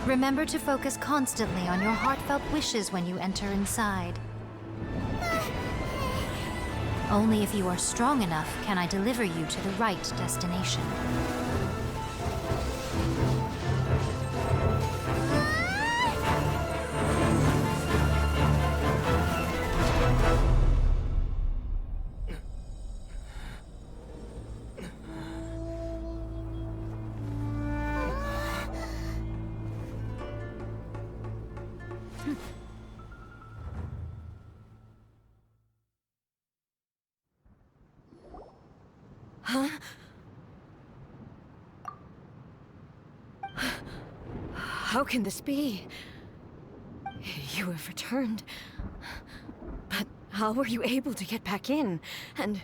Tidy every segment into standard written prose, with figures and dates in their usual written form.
Remember to focus constantly on your heartfelt wishes when you enter inside. Only if you are strong enough can I deliver you to the right destination. Huh? How can this be? You have returned. But how were you able to get back in? And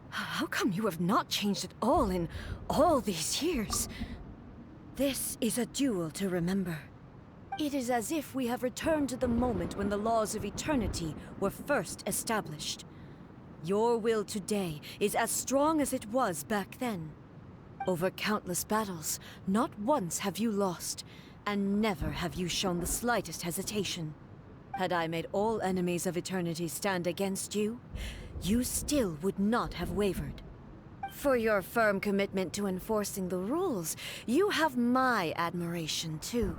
how come you have not changed at all in all these years? This is a duel to remember. It is as if we have returned to the moment when the laws of eternity were first established. Your will today is as strong as it was back then. Over countless battles, not once have you lost, and never have you shown the slightest hesitation. Had I made all enemies of eternity stand against you, you still would not have wavered. For your firm commitment to enforcing the rules, you have my admiration too.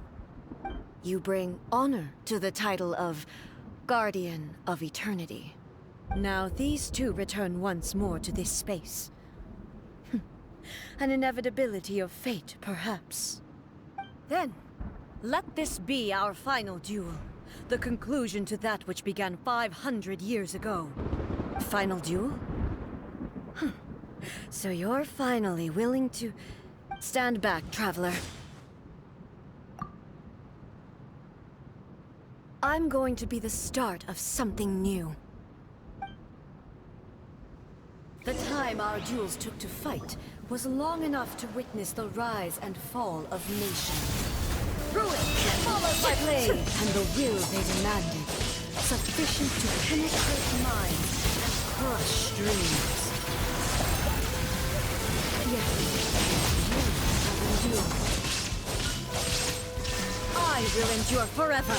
You bring honor to the title of Guardian of Eternity. Now these two return once more to this space. An inevitability of fate, perhaps. Then, let this be our final duel. The conclusion to that which began 500 years ago. Final duel? So you're finally willing to... Stand back, traveler. I'm going to be the start of something new. The time our duels took to fight was long enough to witness the rise and fall of nations. Ruin, followed by blade, and the will they demanded, sufficient to penetrate minds and crush dreams. Yet, you have endured. I will endure forever.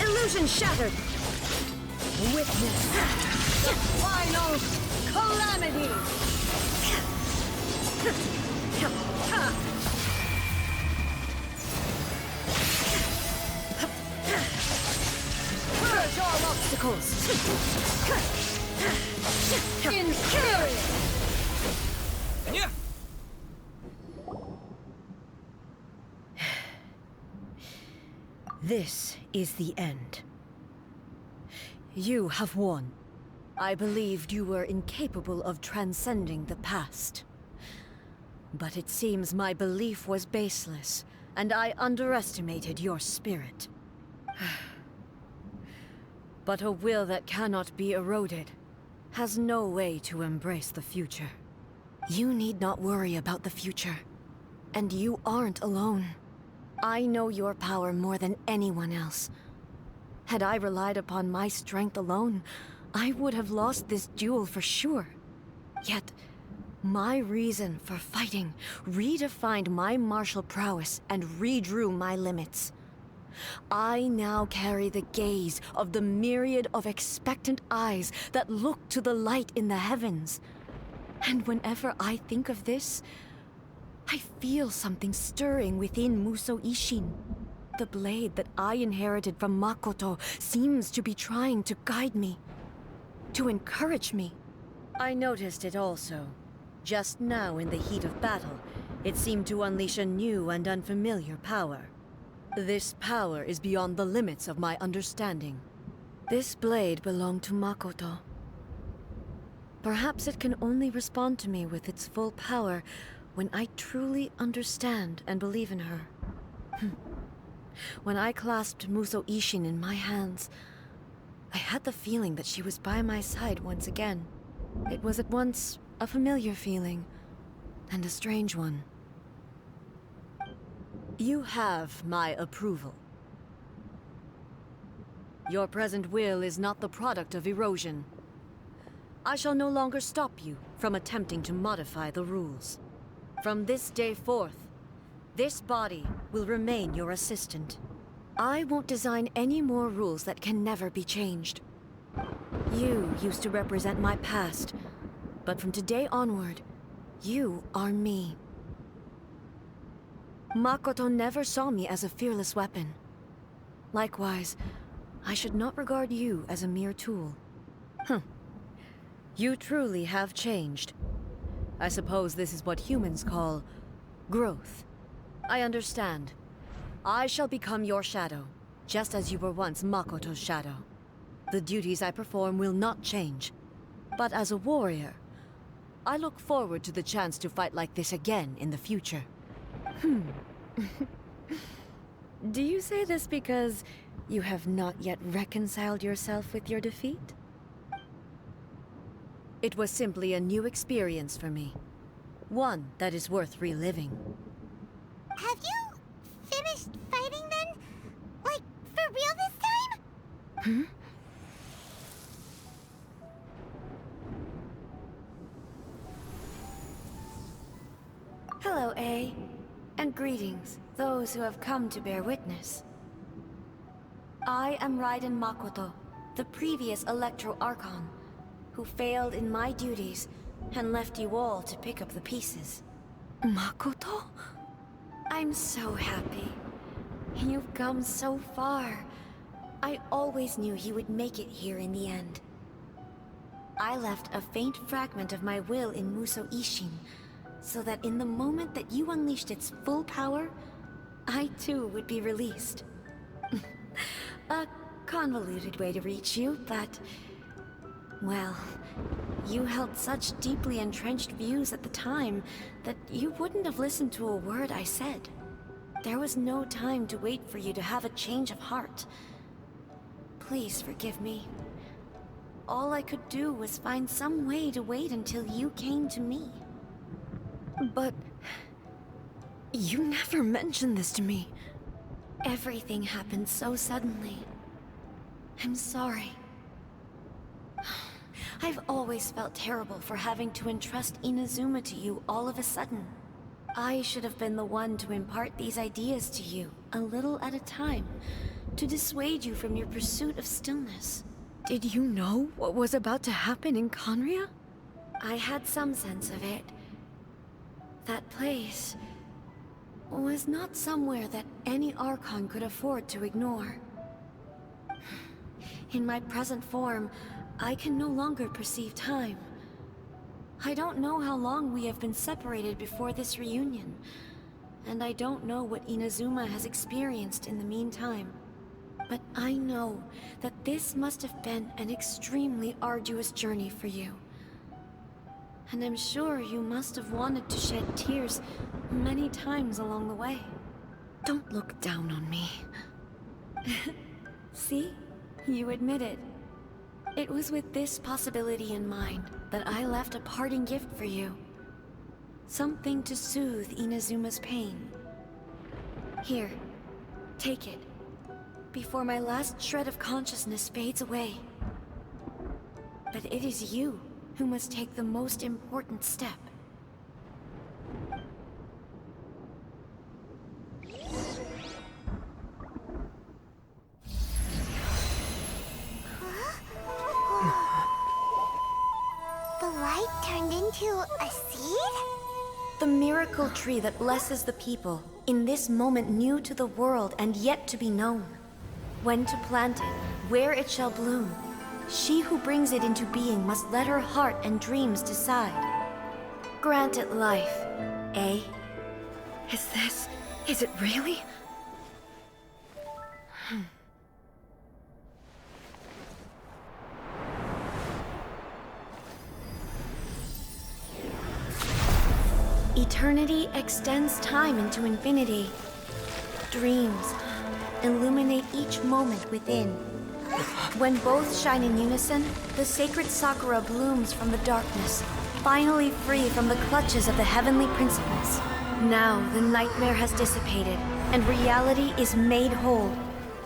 Illusion shattered! Witness the final calamity! Purge all obstacles! Infuriate! This is the end. You have won. I believed you were incapable of transcending the past. But it seems my belief was baseless, and I underestimated your spirit. But a will that cannot be eroded has no way to embrace the future. You need not worry about the future, and you aren't alone. I know your power more than anyone else. Had I relied upon my strength alone, I would have lost this duel for sure. Yet, my reason for fighting redefined my martial prowess and redrew my limits. I now carry the gaze of the myriad of expectant eyes that look to the light in the heavens. And whenever I think of this, I feel something stirring within Musou Ishin. The blade that I inherited from Makoto seems to be trying to guide me, to encourage me. I noticed it also. Just now in the heat of battle, it seemed to unleash a new and unfamiliar power. This power is beyond the limits of my understanding. This blade belonged to Makoto. Perhaps it can only respond to me with its full power when I truly understand and believe in her. When I clasped Musou Ishin in my hands, I had the feeling that she was by my side once again. It was at once a familiar feeling and a strange one. You have my approval. Your present will is not the product of erosion. I shall no longer stop you from attempting to modify the rules. From this day forth, this body will remain your assistant. I won't design any more rules that can never be changed. You used to represent my past, but from today onward, you are me. Makoto never saw me as a fearless weapon. Likewise, I should not regard you as a mere tool. You truly have changed. I suppose this is what humans call growth. I understand. I shall become your shadow, just as you were once Makoto's shadow. The duties I perform will not change. But as a warrior, I look forward to the chance to fight like this again in the future. Do you say this because you have not yet reconciled yourself with your defeat? It was simply a new experience for me. One that is worth reliving. Have you finished fighting then? Like, for real this time? Hello, Ei, and greetings, those who have come to bear witness. I am Raiden Makoto, the previous Electro Archon, who failed in my duties and left you all to pick up the pieces. Makoto? I'm so happy. You've come so far. I always knew you would make it here in the end. I left a faint fragment of my will in Muso Ishin, so that in the moment that you unleashed its full power, I too would be released. A convoluted way to reach you, but... well, you held such deeply entrenched views at the time that you wouldn't have listened to a word I said. There was no time to wait for you to have a change of heart. Please forgive me. All I could do was find some way to wait until you came to me. But... you never mentioned this to me. Everything happened so suddenly. I'm sorry. I've always felt terrible for having to entrust Inazuma to you all of a sudden. I should have been the one to impart these ideas to you, a little at a time, to dissuade you from your pursuit of stillness. Did you know what was about to happen in Khaenri'ah? I had some sense of it. That place was not somewhere that any Archon could afford to ignore. In my present form, I can no longer perceive time. I don't know how long we have been separated before this reunion, and I don't know what Inazuma has experienced in the meantime. But I know that this must have been an extremely arduous journey for you. And I'm sure you must have wanted to shed tears many times along the way. Don't look down on me. See? You admit it. It was with this possibility in mind that I left a parting gift for you. Something to soothe Inazuma's pain. Here, take it, before my last shred of consciousness fades away. But it is you who must take the most important step. The light turned into a seed? The miracle tree that blesses the people, in this moment new to the world and yet to be known. When to plant it, where it shall bloom. She who brings it into being must let her heart and dreams decide. Grant it life, Ei. Is it really? Eternity extends time into infinity. Dreams illuminate each moment within. When both shine in unison, the sacred Sakura blooms from the darkness, finally free from the clutches of the heavenly principles. Now the nightmare has dissipated, and reality is made whole.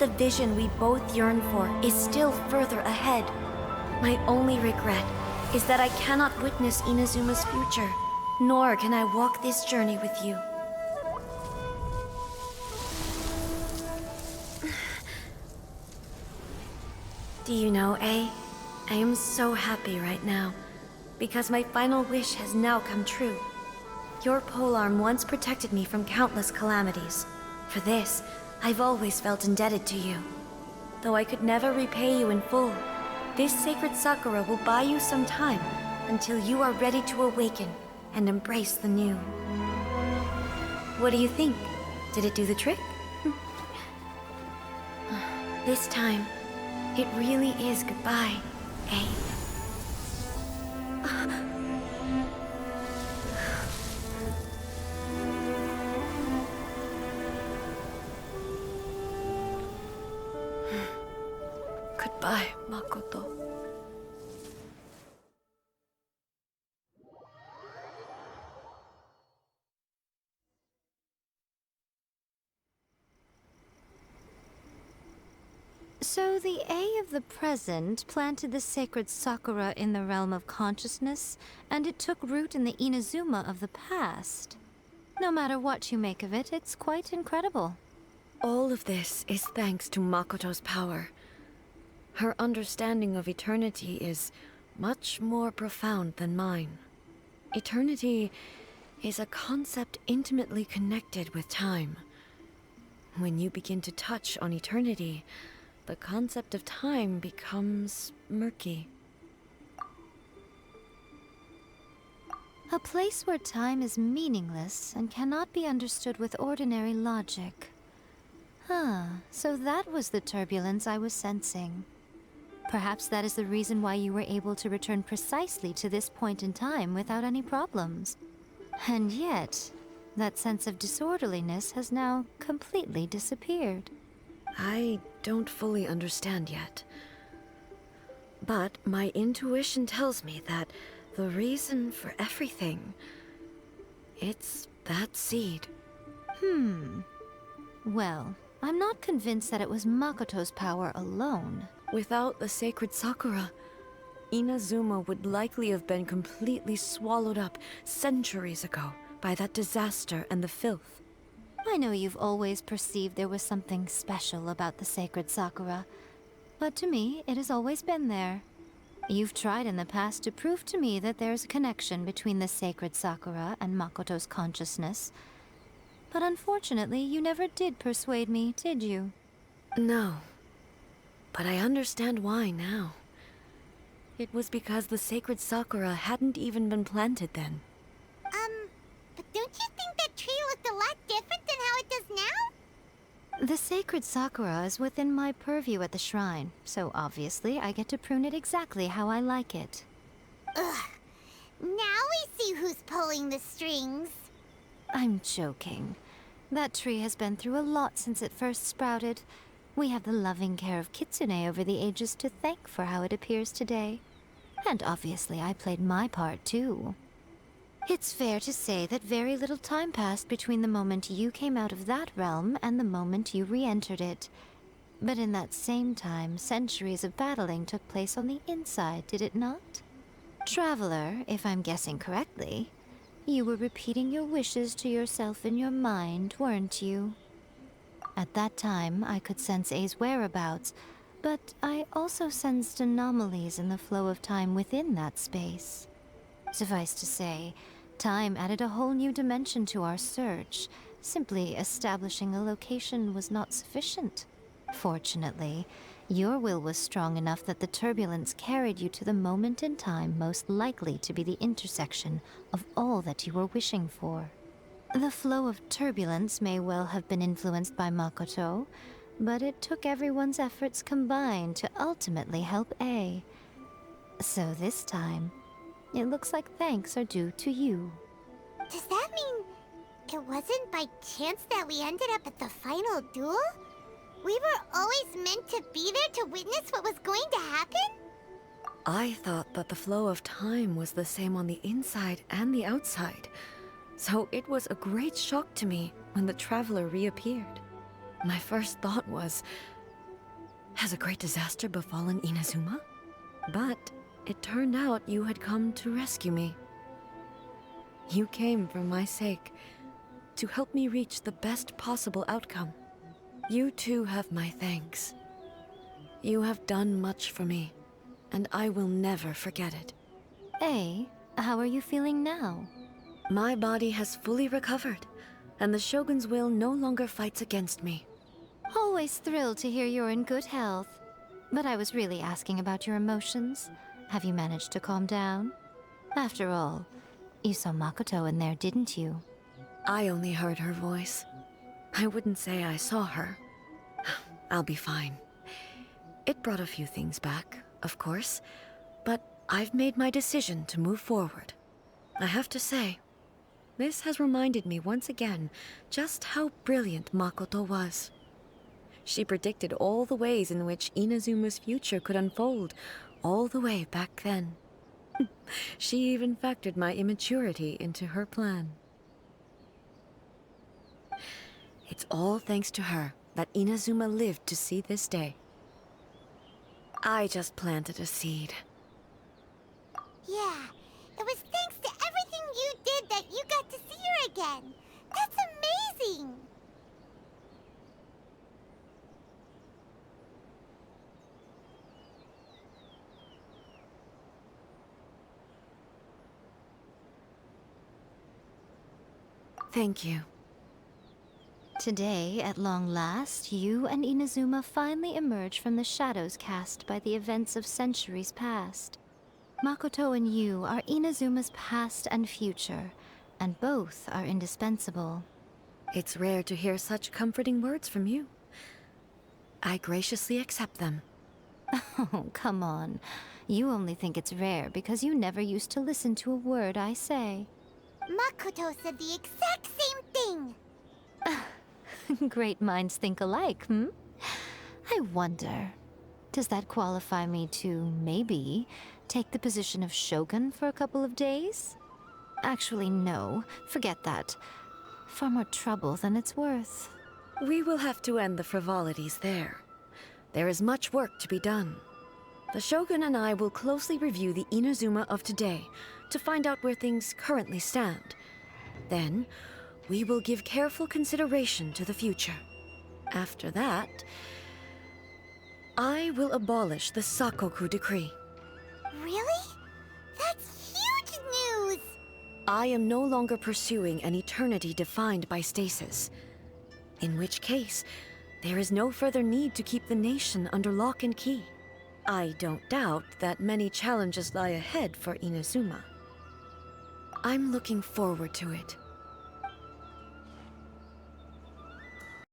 the vision we both yearn for is still further ahead. My only regret is that I cannot witness Inazuma's future, nor can I walk this journey with you. Do you know, Ei? I am so happy right now, because my final wish has now come true. Your polearm once protected me from countless calamities. For this, I've always felt indebted to you. Though I could never repay you in full, this sacred sakura will buy you some time until you are ready to awaken and embrace the new. What do you think? Did it do the trick? This time, it really is goodbye, Ei. Goodbye, Makoto. So the Ei of the present planted the sacred sakura in the realm of consciousness, and it took root in the Inazuma of the past. No matter what you make of it, it's quite incredible. All of this is thanks to Makoto's power. Her understanding of eternity is much more profound than mine. Eternity is a concept intimately connected with time. When you begin to touch on eternity, the concept of time becomes murky. A place where time is meaningless and cannot be understood with ordinary logic. So that was the turbulence I was sensing. Perhaps that is the reason why you were able to return precisely to this point in time without any problems. And yet, that sense of disorderliness has now completely disappeared. I don't fully understand yet. But my intuition tells me that the reason for everything, it's that seed. Well, I'm not convinced that it was Makoto's power alone. Without the sacred sakura, Inazuma would likely have been completely swallowed up centuries ago by that disaster and the filth. I know you've always perceived there was something special about the sacred sakura, but to me, it has always been there. You've tried in the past to prove to me that there's a connection between the sacred sakura and Makoto's consciousness, but unfortunately, you never did persuade me, did you? No. But I understand why now. It was because the sacred sakura hadn't even been planted then. But don't you think that tree looked a lot different than how it does now? The sacred sakura is within my purview at the shrine, so obviously I get to prune it exactly how I like it. Ugh. Now we see who's pulling the strings. I'm joking. That tree has been through a lot since it first sprouted. We have the loving care of Kitsune over the ages to thank for how it appears today. And obviously I played my part too. It's fair to say that very little time passed between the moment you came out of that realm and the moment you re-entered it. But in that same time, centuries of battling took place on the inside, did it not? Traveler, if I'm guessing correctly, you were repeating your wishes to yourself in your mind, weren't you? At that time, I could sense Ei's whereabouts, but I also sensed anomalies in the flow of time within that space. Suffice to say, time added a whole new dimension to our search. Simply establishing a location was not sufficient. Fortunately, your will was strong enough that the turbulence carried you to the moment in time most likely to be the intersection of all that you were wishing for. The flow of turbulence may well have been influenced by Makoto, but it took everyone's efforts combined to ultimately help Ei. So this time, it looks like thanks are due to you. Does that mean it wasn't by chance that we ended up at the final duel? We were always meant to be there to witness what was going to happen? I thought that the flow of time was the same on the inside and the outside. So it was a great shock to me when the traveler reappeared. My first thought was, Has a great disaster befallen Inazuma? But it turned out you had come to rescue me. You came for my sake, to help me reach the best possible outcome. You too have my thanks. You have done much for me, and I will never forget it. Ei, how are you feeling now? My body has fully recovered, and the Shogun's will no longer fights against me. Always thrilled to hear you're in good health. But I was really asking about your emotions. Have you managed to calm down? After all, you saw Makoto in there, didn't you? I only heard her voice. I wouldn't say I saw her. I'll be fine. It brought a few things back, of course, but I've made my decision to move forward. I have to say, this has reminded me once again just how brilliant Makoto was. She predicted all the ways in which Inazuma's future could unfold, all the way back then. She even factored my immaturity into her plan. It's all thanks to her that Inazuma lived to see this day. I just planted a seed. Yeah, it was thanks to everything you did that you got to see her again. That's amazing! Thank you. Today, at long last, you and Inazuma finally emerge from the shadows cast by the events of centuries past. Makoto and you are Inazuma's past and future, and both are indispensable. It's rare to hear such comforting words from you. I graciously accept them. Oh, come on. You only think it's rare because you never used to listen to a word I say. Makoto said the exact same thing! Great minds think alike, hmm? I wonder, does that qualify me to, maybe, take the position of Shogun for a couple of days? Actually, no. Forget that. Far more trouble than it's worth. We will have to end the frivolities there. There is much work to be done. The Shogun and I will closely review the Inazuma of today to find out where things currently stand. Then, we will give careful consideration to the future. After that, I will abolish the Sakoku decree. Really? That's huge news! I am no longer pursuing an eternity defined by stasis. In which case, there is no further need to keep the nation under lock and key. I don't doubt that many challenges lie ahead for Inazuma. I'm looking forward to it.